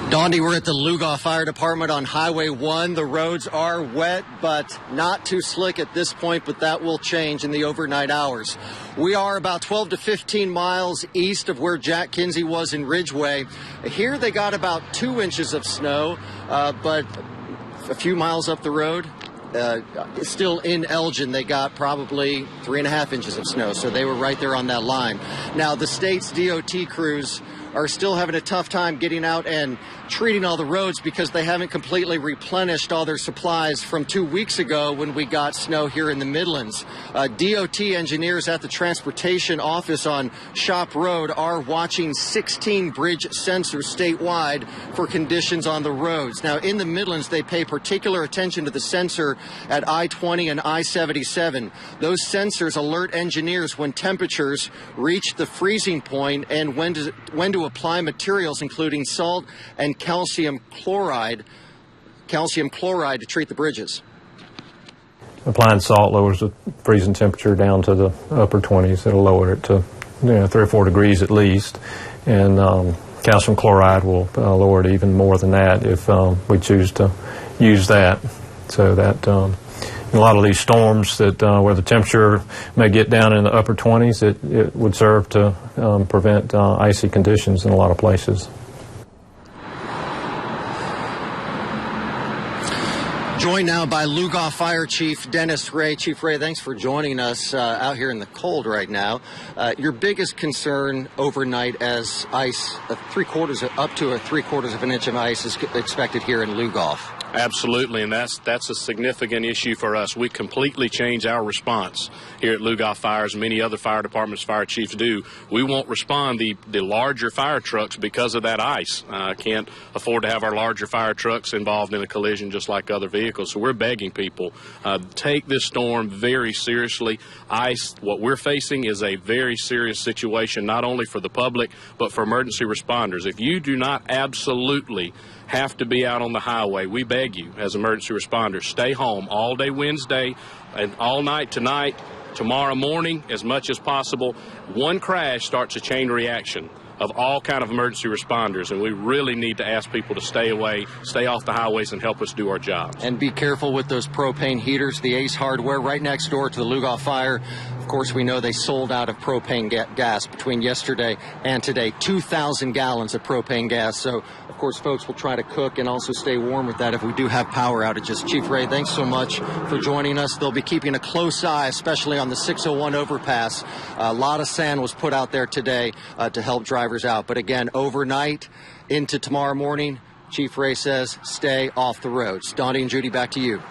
Dondi, we're at the Lugoff Fire Department on Highway 1. The roads are wet, but not too slick at this point, but that will change in the overnight hours. We are about 12 to 15 miles east of where Jack Kinsey was in Ridgeway. Here they got about 2 inches of snow, but a few miles up the road, still in Elgin, they got probably 3.5 inches of snow, so they were right there on that line. Now, the state's DOT crews are still having a tough time getting out and treating all the roads because they haven't completely replenished all their supplies from 2 weeks ago when we got snow here in the Midlands. DOT engineers at the transportation office on Shop Road are watching 16 bridge sensors statewide for conditions on the roads. Now, in the Midlands, they pay particular attention to the sensor at I-20 and I-77. Those sensors alert engineers when temperatures reach the freezing point and when to apply materials including salt and calcium chloride to treat the bridges. Applying salt lowers the freezing temperature down to the upper 20s. It'll lower it to 3 or 4 degrees at least, and calcium chloride will lower it even more than that if we choose to use that. So that in a lot of these storms that where the temperature may get down in the upper 20s, it would serve to prevent icy conditions in a lot of places. Joined now by Lugoff Fire Chief Dennis Ray. Chief Ray, thanks for joining us out here in the cold right now. Your biggest concern overnight as ice, up to a 3/4 of an inch of ice is expected here in Lugoff. Absolutely, and that's a significant issue for us. We completely change our response here at Lugoff Fire, as many other fire departments, fire chiefs do. We won't respond the larger fire trucks because of that ice. Can't afford to have our larger fire trucks involved in a collision just like other vehicles. So we're begging people, take this storm very seriously. Ice, what we're facing is a very serious situation, not only for the public, but for emergency responders. If you do not absolutely have to be out on the highway, we beg you as emergency responders, stay home all day Wednesday and all night tonight, tomorrow morning as much as possible. One crash starts a chain reaction of all kind of emergency responders, and we really need to ask people to stay away, stay off the highways, and help us do our jobs. And be careful with those propane heaters. The Ace Hardware right next door to the Lugoff Fire. Of course, we know they sold out of propane gas between yesterday and today, 2,000 gallons of propane gas. So, of course, folks will try to cook and also stay warm with that if we do have power outages. Chief Ray, thanks so much for joining us. They'll be keeping a close eye, especially on the 601 overpass. A lot of sand was put out there today to help drivers out. But again, overnight into tomorrow morning, Chief Ray says stay off the roads. Donnie and Judy, back to you.